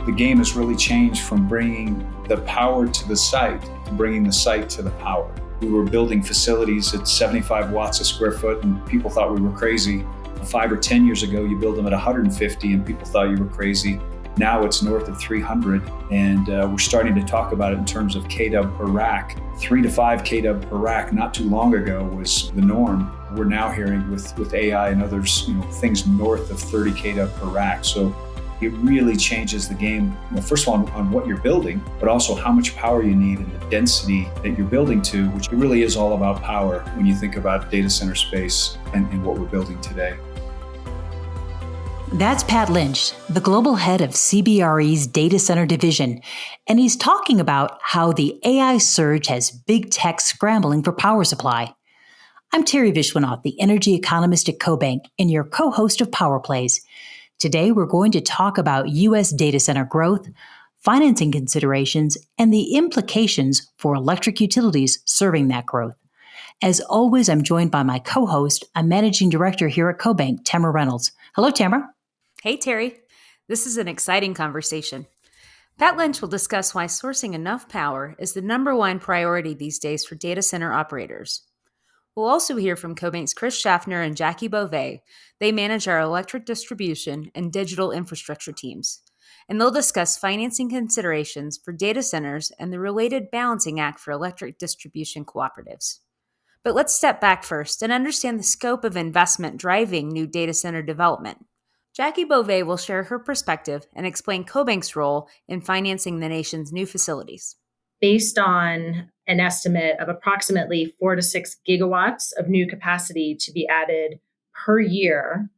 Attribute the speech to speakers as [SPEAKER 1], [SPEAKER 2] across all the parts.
[SPEAKER 1] The game has really changed from bringing the power to the site to bringing the site to the power. We were building facilities at 75 watts a square foot and people thought we were crazy. 5 or 10 years ago, you build them at 150 and people thought you were crazy. Now it's north of 300 and we're starting to talk about it in terms of KW per rack. 3 to 5 KW per rack not too long ago was the norm. We're now hearing with AI and others, things north of 30 KW per rack. So it really changes the game, first of all, on what you're building, but also how much power you need and the density that you're building to, which really is all about power when you think about data center space and what we're building today.
[SPEAKER 2] That's Pat Lynch, the global head of CBRE's data center division, and he's talking about how the AI surge has big tech scrambling for power supply. I'm Terry Vishwanath, the energy economist at CoBank and your co-host of Power Plays. Today, we're going to talk about U.S. data center growth, financing considerations, and the implications for electric utilities serving that growth. As always, I'm joined by my co-host, a managing director here at CoBank, Tamara Reynolds. Hello, Tamara.
[SPEAKER 3] Hey, Terry. This is an exciting conversation. Pat Lynch will discuss why sourcing enough power is the number one priority these days for data center operators. We'll also hear from CoBank's Chris Shaffner and Jackie Bove. They manage our electric distribution and digital infrastructure teams, and they'll discuss financing considerations for data centers and the related balancing act for electric distribution cooperatives. But let's step back first and understand the scope of investment driving new data center development. Jackie Bove will share her perspective and explain CoBank's role in financing the nation's new facilities.
[SPEAKER 4] Based on an estimate of approximately 4 to 6 gigawatts of new capacity to be added per year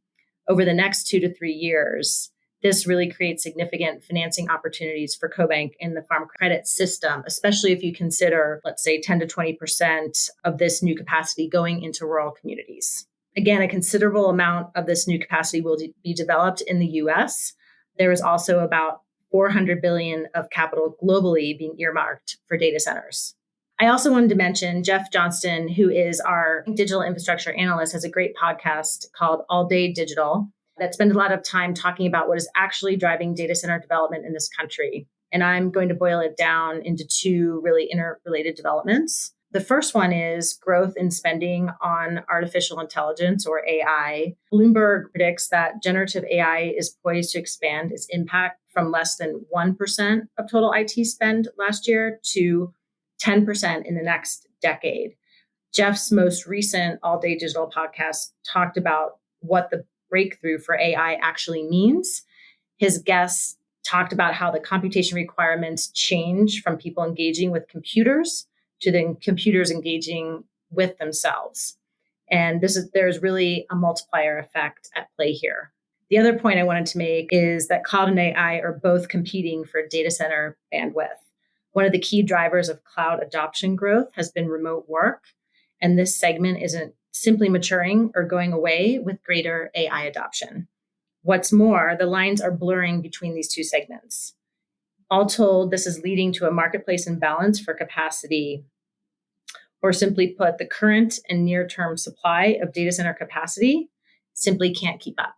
[SPEAKER 4] over the next 2 to 3 years, this really creates significant financing opportunities for CoBank in the farm credit system, especially if you consider, let's say, 10 to 20% of this new capacity going into rural communities. Again, a considerable amount of this new capacity will be developed in the U.S. There is also about $400 billion of capital globally being earmarked for data centers. I also wanted to mention Jeff Johnston, who is our digital infrastructure analyst, has a great podcast called All Day Digital that spends a lot of time talking about what is actually driving data center development in this country. And I'm going to boil it down into two really interrelated developments. The first one is growth in spending on artificial intelligence or AI. Bloomberg predicts that generative AI is poised to expand its impact from less than 1% of total IT spend last year to 10% in the next decade. Jeff's most recent All Day Digital podcast talked about what the breakthrough for AI actually means. His guests talked about how the computation requirements change from people engaging with computers to then computers engaging with themselves. And there's really a multiplier effect at play here. The other point I wanted to make is that cloud and AI are both competing for data center bandwidth. One of the key drivers of cloud adoption growth has been remote work, and this segment isn't simply maturing or going away with greater AI adoption. What's more, the lines are blurring between these two segments. All told, this is leading to a marketplace imbalance for capacity, or simply put, the current and near-term supply of data center capacity simply can't keep up.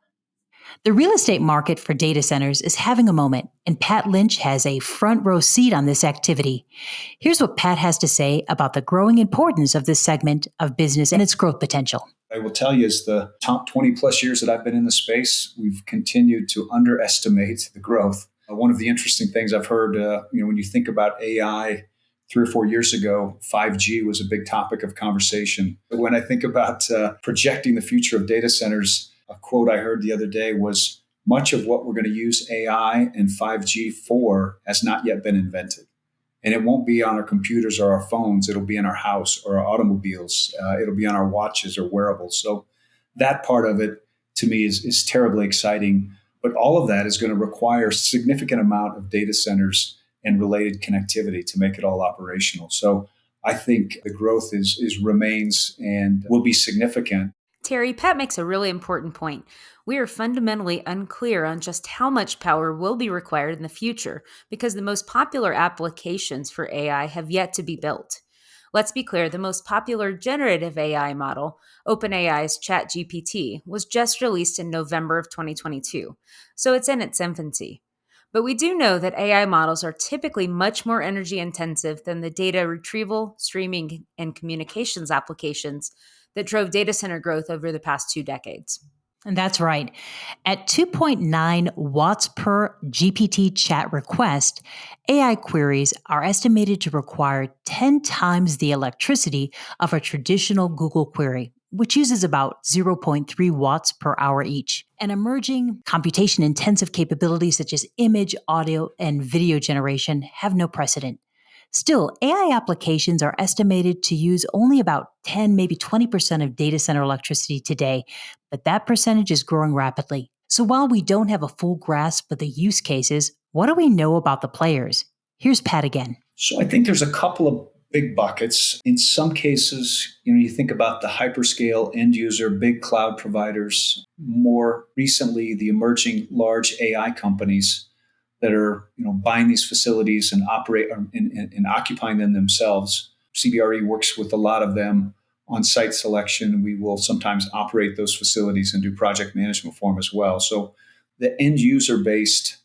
[SPEAKER 2] The real estate market for data centers is having a moment, and Pat Lynch has a front row seat on this activity. Here's what Pat has to say about the growing importance of this segment of business and its growth potential.
[SPEAKER 1] I will tell you, as the top 20 plus years that I've been in the space, we've continued to underestimate the growth. One of the interesting things I've heard, when you think about AI 3 or 4 years ago, 5G was a big topic of conversation. But when I think about projecting the future of data centers, a quote I heard the other day was, much of what we're going to use AI and 5G for has not yet been invented. And it won't be on our computers or our phones. It'll be in our house or our automobiles. It'll be on our watches or wearables. So that part of it, to me, is terribly exciting. But all of that is going to require a significant amount of data centers and related connectivity to make it all operational. So I think the growth remains and will be significant.
[SPEAKER 3] Terry, Pat makes a really important point. We are fundamentally unclear on just how much power will be required in the future because the most popular applications for AI have yet to be built. Let's be clear, the most popular generative AI model, OpenAI's ChatGPT, was just released in November of 2022, so it's in its infancy. But we do know that AI models are typically much more energy intensive than the data retrieval, streaming, and communications applications that drove data center growth over the past 2 decades.
[SPEAKER 2] And that's right. At 2.9 watts per GPT chat request, AI queries are estimated to require 10 times the electricity of a traditional Google query, which uses about zero point 0.3 watts per hour each. And emerging computation intensive capabilities such as image, audio, and video generation have no precedent. Still, AI applications are estimated to use only about 10, maybe 20% of data center electricity today, but that percentage is growing rapidly. So while we don't have a full grasp of the use cases, what do we know about the players? Here's Pat again.
[SPEAKER 1] So I think there's a couple of big buckets. In some cases, you think about the hyperscale end user, big cloud providers, more recently, the emerging large AI companies that are buying these facilities and and occupying them themselves. CBRE works with a lot of them on site selection. We will sometimes operate those facilities and do project management for them as well. So the end user based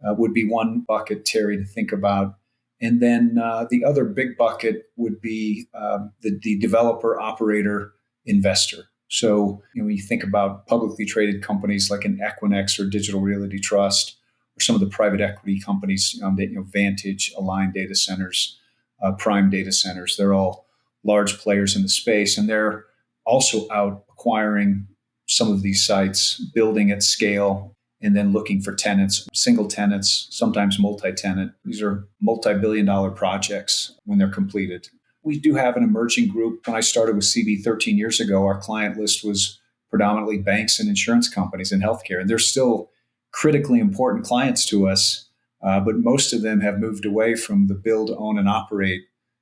[SPEAKER 1] would be one bucket, Terry, to think about. And then the other big bucket would be the developer, operator, investor. So when you think about publicly traded companies like an Equinix or Digital Realty Trust, or some of the private equity companies, Vantage, Align Data Centers, Prime Data Centers, they're all large players in the space. And they're also out acquiring some of these sites, building at scale, and then looking for tenants, single tenants, sometimes multi-tenant. These are multi-billion-dollar projects when they're completed. We do have an emerging group. When I started with CB 13 years ago, our client list was predominantly banks and insurance companies and healthcare. And they're still critically important clients to us, but most of them have moved away from the build, own, and operate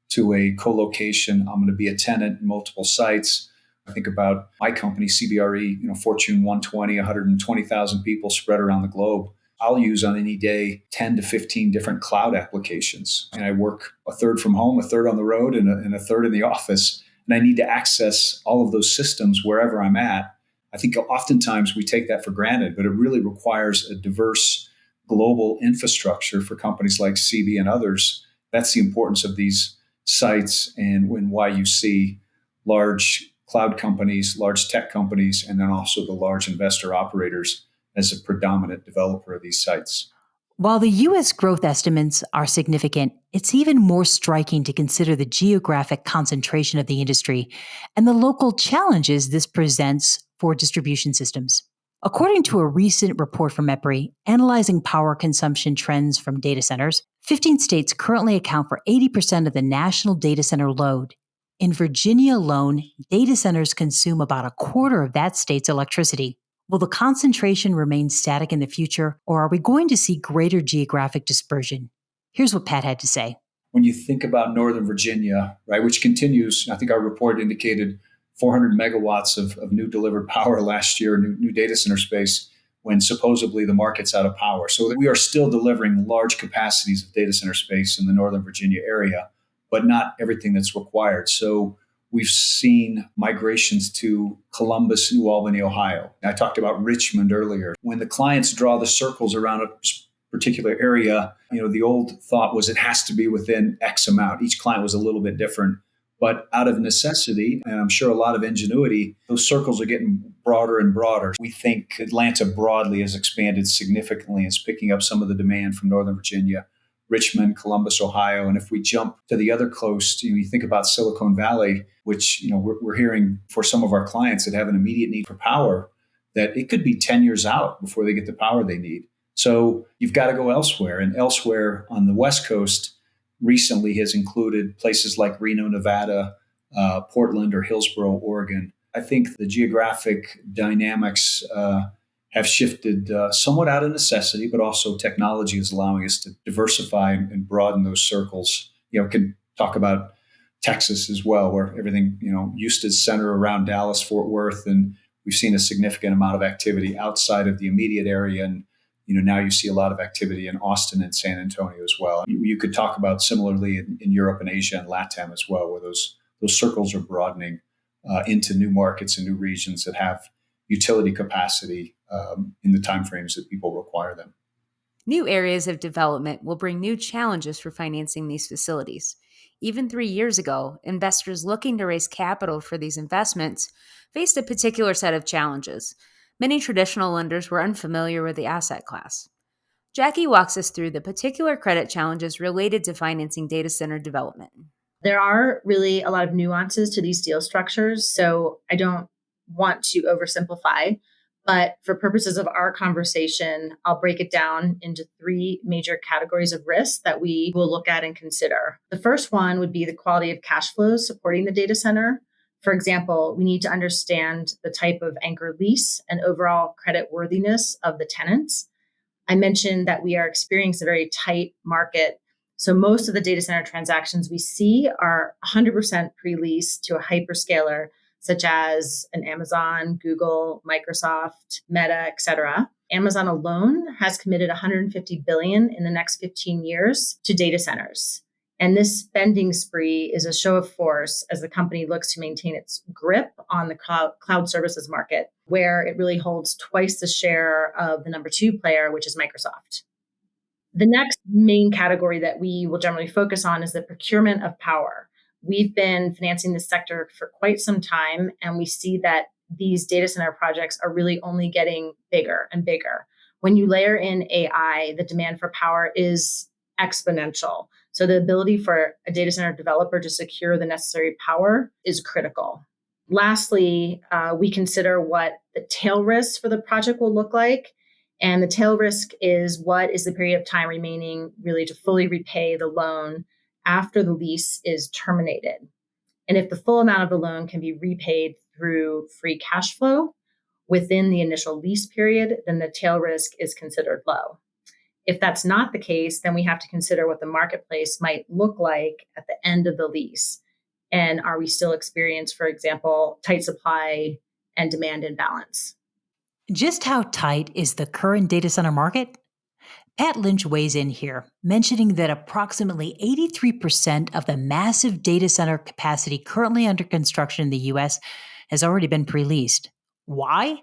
[SPEAKER 1] to a co-location. I'm going to be a tenant in multiple sites. I think about my company, CBRE, Fortune 120, 120,000 people spread around the globe. I'll use on any day 10 to 15 different cloud applications. And I work a third from home, a third on the road, and a third in the office. And I need to access all of those systems wherever I'm at. I think oftentimes we take that for granted, but it really requires a diverse global infrastructure for companies like CB and others. That's the importance of these sites and why you see large cloud companies, large tech companies, and then also the large investor operators as a predominant developer of these sites.
[SPEAKER 2] While the U.S. growth estimates are significant, it's even more striking to consider the geographic concentration of the industry and the local challenges this presents for distribution systems. According to a recent report from EPRI analyzing power consumption trends from data centers, 15 states currently account for 80% of the national data center load. In Virginia alone, data centers consume about a quarter of that state's electricity. Will the concentration remain static in the future, or are we going to see greater geographic dispersion? Here's what Pat had to say.
[SPEAKER 1] When you think about Northern Virginia, right, which continues, I think our report indicated 400 megawatts of new delivered power last year, new data center space, when supposedly the market's out of power. So we are still delivering large capacities of data center space in the Northern Virginia area, but not everything that's required. So we've seen migrations to Columbus, New Albany, Ohio. I talked about Richmond earlier. When the clients draw the circles around a particular area, the old thought was it has to be within X amount. Each client was a little bit different. But out of necessity, and I'm sure a lot of ingenuity, those circles are getting broader and broader. We think Atlanta broadly has expanded significantly and is picking up some of the demand from Northern Virginia, Richmond, Columbus, Ohio. And if we jump to the other coast, you think about Silicon Valley, which we're hearing for some of our clients that have an immediate need for power, that it could be 10 years out before they get the power they need. So you've got to go elsewhere. And elsewhere on the West Coast recently has included places like Reno, Nevada, Portland, or Hillsboro, Oregon. I think the geographic dynamics have shifted somewhat out of necessity, but also technology is allowing us to diversify and broaden those circles. Can talk about Texas as well, where everything, used to center around Dallas, Fort Worth, and we've seen a significant amount of activity outside of the immediate area. And now you see a lot of activity in Austin and San Antonio as well. You could talk about similarly in Europe and Asia and LATAM as well, where those circles are broadening into new markets and new regions that have utility capacity in the timeframes that people require them.
[SPEAKER 3] New areas of development will bring new challenges for financing these facilities. Even 3 years ago, investors looking to raise capital for these investments faced a particular set of challenges. Many traditional lenders were unfamiliar with the asset class. Jackie walks us through the particular credit challenges related to financing data center development.
[SPEAKER 4] There are really a lot of nuances to these deal structures, so I don't want to oversimplify. But for purposes of our conversation, I'll break it down into three major categories of risk that we will look at and consider. The first one would be the quality of cash flows supporting the data center. For example, we need to understand the type of anchor lease and overall credit worthiness of the tenants. I mentioned that we are experiencing a very tight market. So most of the data center transactions we see are 100% pre-leased to a hyperscaler, such as an Amazon, Google, Microsoft, Meta, et cetera. Amazon alone has committed $150 billion in the next 15 years to data centers. And this spending spree is a show of force as the company looks to maintain its grip on the cloud services market, where it really holds twice the share of the number two player, which is Microsoft. The next main category that we will generally focus on is the procurement of power. We've been financing this sector for quite some time, and we see that these data center projects are really only getting bigger and bigger. When you layer in AI, the demand for power is exponential. So the ability for a data center developer to secure the necessary power is critical. Lastly, we consider what the tail risks for the project will look like. And the tail risk is what is the period of time remaining really to fully repay the loan after the lease is terminated. And if the full amount of the loan can be repaid through free cash flow within the initial lease period, then the tail risk is considered low. If that's not the case, then we have to consider what the marketplace might look like at the end of the lease. And are we still experiencing, for example, tight supply and demand imbalance?
[SPEAKER 2] Just how tight is the current data center market? Pat Lynch weighs in here, mentioning that approximately 83% of the massive data center capacity currently under construction in the U.S. has already been pre-leased. Why?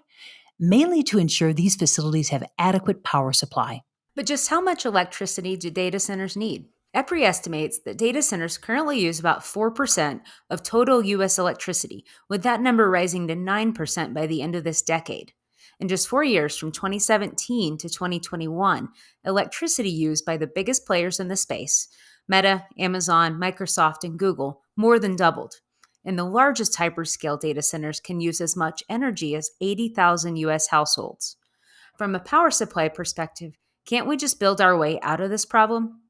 [SPEAKER 2] Mainly to ensure these facilities have adequate power supply.
[SPEAKER 3] But just how much electricity do data centers need? EPRI estimates that data centers currently use about 4% of total U.S. electricity, with that number rising to 9% by the end of this decade. In just 4 years, from 2017 to 2021, electricity used by the biggest players in the space, Meta, Amazon, Microsoft, and Google, more than doubled. And the largest hyperscale data centers can use as much energy as 80,000 U.S. households. From a power supply perspective, can't we just build our way out of this problem?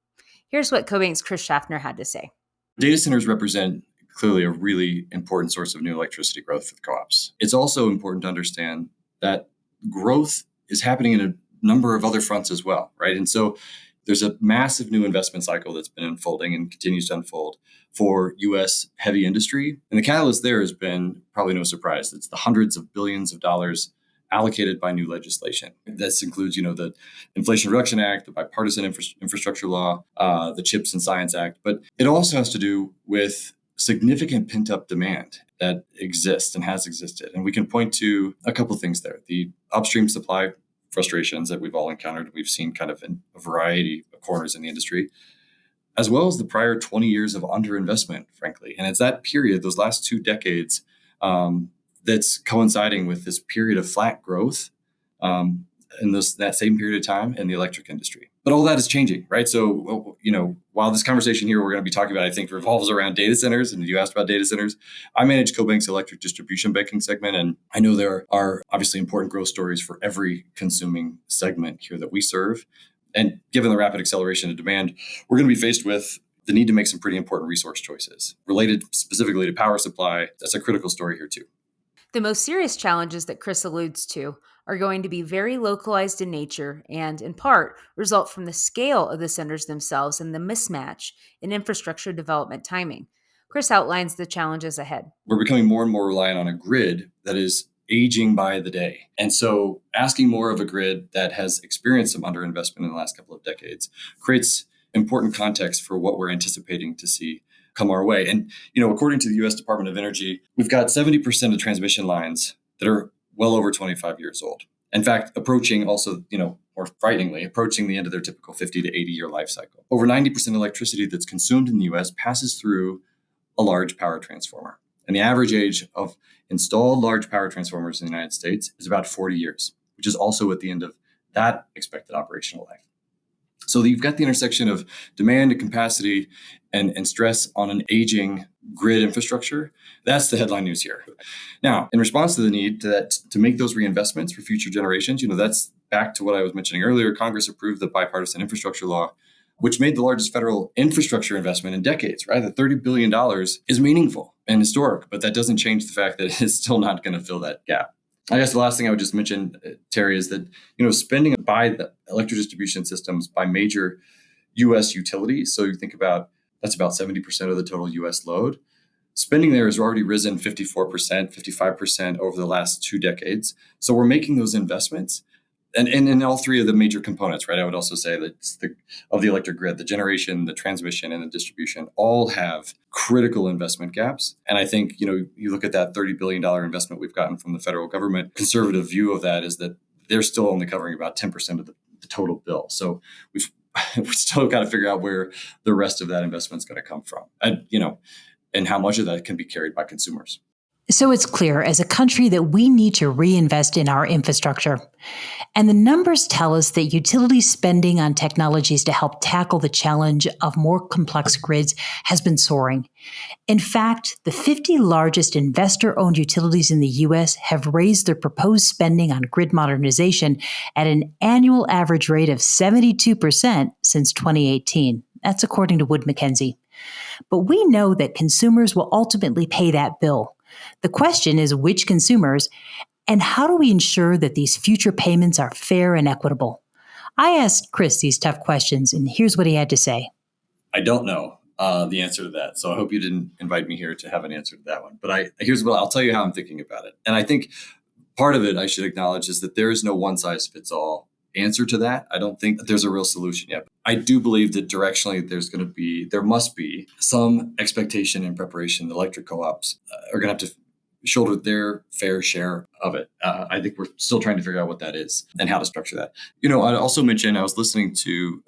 [SPEAKER 3] Here's what CoBank's Chris Shaffner had to say.
[SPEAKER 5] Data centers represent clearly a really important source of new electricity growth for co-ops. It's also important to understand that growth is happening in a number of other fronts as well, right? And so there's a massive new investment cycle that's been unfolding and continues to unfold for U.S. heavy industry. And the catalyst there has been probably no surprise. It's the hundreds of billions of dollars allocated by new legislation. This includes, the Inflation Reduction Act, the Bipartisan Infrastructure Law, the CHIPS and Science Act. But it also has to do with significant pent-up demand that exists and has existed. And we can point to a couple of things there. The upstream supply frustrations that we've all encountered, we've seen kind of in a variety of corners in the industry, as well as the prior 20 years of underinvestment, frankly. And it's that period, those last 2 decades, that's coinciding with this period of flat growth in that same period of time in the electric industry. But all that is changing, right? So, while this conversation here we're going to be talking about, I think, revolves around data centers, and you asked about data centers, I manage CoBank's electric distribution banking segment, and I know there are obviously important growth stories for every consuming segment here that we serve. And given the rapid acceleration of demand, we're going to be faced with the need to make some pretty important resource choices related specifically to power supply. That's a critical story here too.
[SPEAKER 3] The most serious challenges that Chris alludes to are going to be very localized in nature and, in part, result from the scale of the centers themselves and the mismatch in infrastructure development timing. Chris outlines the challenges ahead.
[SPEAKER 5] We're becoming more and more reliant on a grid that is aging by the day. And so asking more of a grid that has experienced some underinvestment in the last couple of decades creates important context for what we're anticipating to see come our way. And, according to the U.S. Department of Energy, we've got 70% of transmission lines that are well over 25 years old. In fact, approaching also, more frighteningly, approaching the end of their typical 50 to 80 year life cycle. Over 90% of electricity that's consumed in the US passes through a large power transformer. And the average age of installed large power transformers in the United States is about 40 years, which is also at the end of that expected operational life. So you've got the intersection of demand and capacity and stress on an aging grid infrastructure. That's the headline news here. Now, in response to the need to make those reinvestments for future generations, that's back to what I was mentioning earlier. Congress approved the bipartisan infrastructure law, which made the largest federal infrastructure investment in decades, right? The $30 billion is meaningful and historic, but that doesn't change the fact that it's still not going to fill that gap. I guess the last thing I would just mention, Terry, is that, spending by the electric distribution systems by major U.S. utilities. So you think about, that's about 70% of the total U.S. load. Spending there has already risen 54%, 55% over the last 2 decades. So we're making those investments. And in all three of the major components, right? I would also say that of the electric grid, the generation, the transmission, and the distribution all have critical investment gaps. And I think, you look at that $30 billion investment we've gotten from the federal government, conservative view of that is that they're still only covering about 10% of the total bill. So we've still got to figure out where the rest of that investment is going to come from, and how much of that can be carried by consumers.
[SPEAKER 2] So it's clear as a country that we need to reinvest in our infrastructure. And the numbers tell us that utility spending on technologies to help tackle the challenge of more complex grids has been soaring. In fact, the 50 largest investor-owned utilities in the U.S. have raised their proposed spending on grid modernization at an annual average rate of 72% since 2018. That's according to Wood Mackenzie. But we know that consumers will ultimately pay that bill. The question is which consumers, and how do we ensure that these future payments are fair and equitable? I asked Chris these tough questions, and here's what he had to say.
[SPEAKER 5] I don't know the answer to that, so I hope you didn't invite me here to have an answer to that one. But here's what I'll tell you how I'm thinking about it. And I think part of it I should acknowledge is that there is no one-size-fits-all answer to that. I don't think that there's a real solution yet. I do believe that directionally there must be some expectation and preparation. The electric co-ops are going to have to shoulder their fair share of it. I think we're still trying to figure out what that is and how to structure that. I'd also mention I was listening to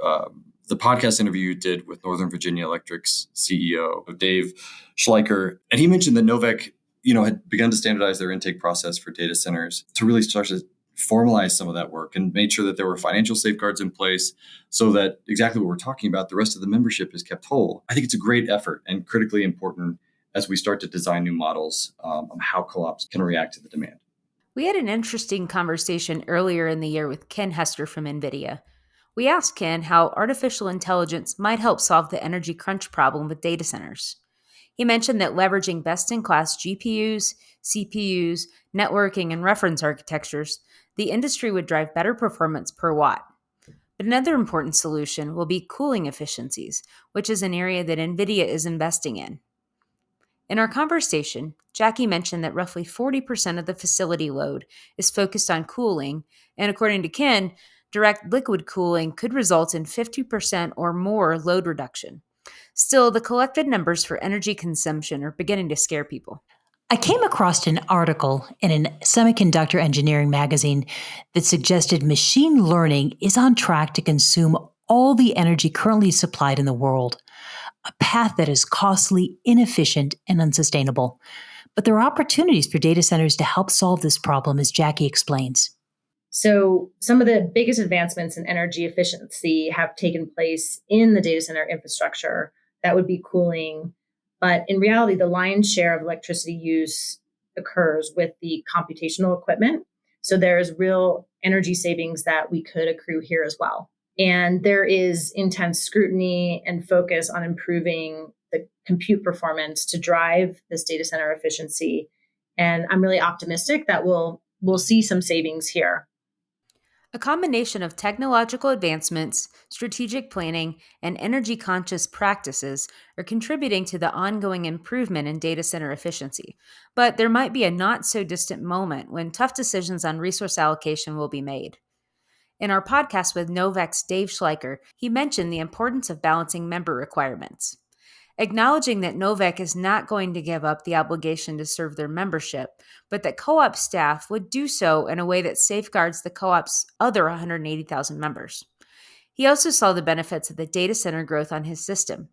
[SPEAKER 5] the podcast interview you did with Northern Virginia Electric's CEO, Dave Schleicher, and he mentioned that Novec, had begun to standardize their intake process for data centers to really start to formalize some of that work and made sure that there were financial safeguards in place so that exactly what we're talking about, the rest of the membership is kept whole. I think it's a great effort and critically important as we start to design new models on how co-ops can react to the demand.
[SPEAKER 3] We had an interesting conversation earlier in the year with Ken Hester from NVIDIA. We asked Ken how artificial intelligence might help solve the energy crunch problem with data centers. He mentioned that leveraging best-in-class GPUs, CPUs, networking, and reference architectures, the industry would drive better performance per watt. But another important solution will be cooling efficiencies, which is an area that NVIDIA is investing in. In our conversation, Jackie mentioned that roughly 40% of the facility load is focused on cooling, and according to Ken, direct liquid cooling could result in 50% or more load reduction. Still, the collected numbers for energy consumption are beginning to scare people.
[SPEAKER 2] I came across an article in a semiconductor engineering magazine that suggested machine learning is on track to consume all the energy currently supplied in the world, a path that is costly, inefficient, and unsustainable. But there are opportunities for data centers to help solve this problem, as Jackie explains.
[SPEAKER 4] So some of the biggest advancements in energy efficiency have taken place in the data center infrastructure. That would be cooling. But in reality, the lion's share of electricity use occurs with the computational equipment. So there's real energy savings that we could accrue here as well. And there is intense scrutiny and focus on improving the compute performance to drive this data center efficiency. And I'm really optimistic that we'll see some savings here.
[SPEAKER 3] A combination of technological advancements, strategic planning, and energy-conscious practices are contributing to the ongoing improvement in data center efficiency. But there might be a not-so-distant moment when tough decisions on resource allocation will be made. In our podcast with Novec's Dave Schleicher, he mentioned the importance of balancing member requirements. acknowledging that Novak is not going to give up the obligation to serve their membership, but that co-op staff would do so in a way that safeguards the co-op's other 180,000 members. He also saw the benefits of the data center growth on his system.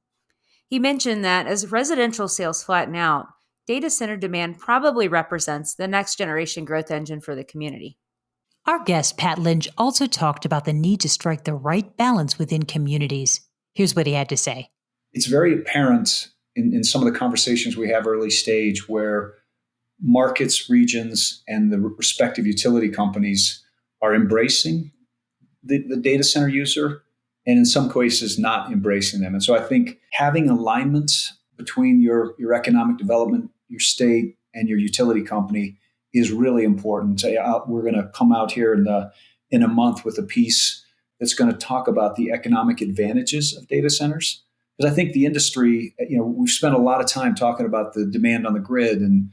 [SPEAKER 3] He mentioned that as residential sales flatten out, data center demand probably represents the next generation growth engine for the community.
[SPEAKER 2] Our guest, Pat Lynch, also talked about the need to strike the right balance within communities. Here's what he had to say.
[SPEAKER 1] It's very apparent in some of the conversations we have early stage where markets, regions, and the respective utility companies are embracing the data center user and in some cases not embracing them. And so I think having alignment between your economic development, your state, and your utility company is really important. We're going to come out here in a month with a piece that's going to talk about the economic advantages of data centers. Because I think the industry, we've spent a lot of time talking about the demand on the grid and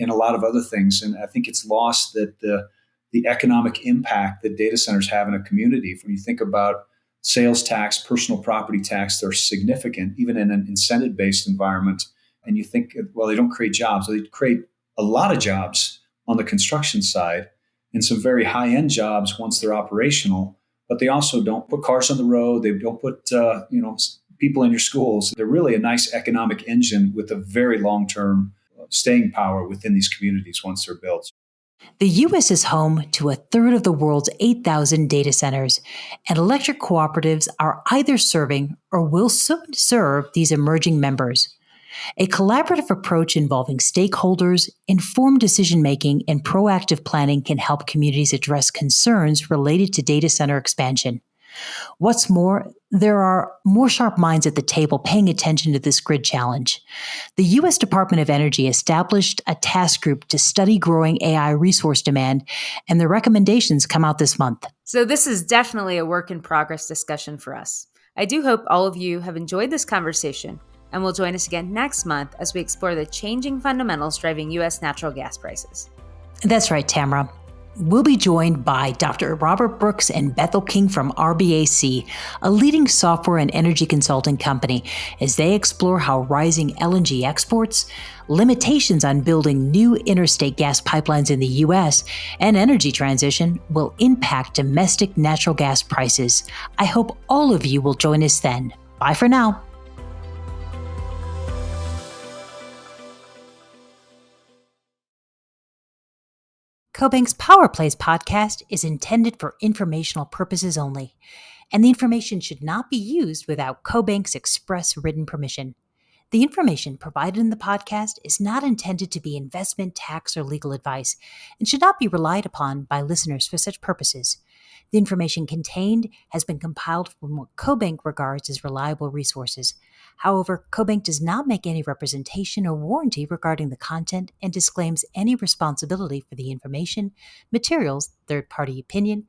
[SPEAKER 1] a lot of other things. And I think it's lost that the economic impact that data centers have in a community. When you think about sales tax, personal property tax, they're significant, even in an incentive-based environment. And you think, well, they don't create jobs. They create a lot of jobs on the construction side and some very high-end jobs once they're operational. But they also don't put cars on the road. They don't put people in your schools. They're really a nice economic engine with a very long-term staying power within these communities once they're built.
[SPEAKER 2] The U.S. is home to a third of the world's 8,000 data centers, and electric cooperatives are either serving or will soon serve these emerging members. A collaborative approach involving stakeholders, informed decision-making, and proactive planning can help communities address concerns related to data center expansion. What's more, there are more sharp minds at the table paying attention to this grid challenge. The U.S. Department of Energy established a task group to study growing AI resource demand, and the recommendations come out this month.
[SPEAKER 3] So this is definitely a work in progress discussion for us. I do hope all of you have enjoyed this conversation and will join us again next month as we explore the changing fundamentals driving U.S. natural gas prices.
[SPEAKER 2] That's right, Tamara. We'll be joined by Dr. Robert Brooks and Bethel King from RBAC, a leading software and energy consulting company, as they explore how rising LNG exports, limitations on building new interstate gas pipelines in the U.S., and energy transition will impact domestic natural gas prices. I hope all of you will join us then. Bye for now. CoBank's Power Plays podcast is intended for informational purposes only, and the information should not be used without CoBank's express written permission. The information provided in the podcast is not intended to be investment, tax, or legal advice and should not be relied upon by listeners for such purposes. The information contained has been compiled from what CoBank regards as reliable resources. However, CoBank does not make any representation or warranty regarding the content and disclaims any responsibility for the information, materials, third-party opinion,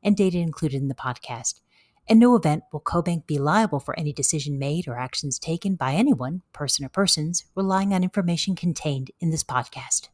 [SPEAKER 2] and data included in the podcast. In no event will CoBank be liable for any decision made or actions taken by anyone, person or persons, relying on information contained in this podcast.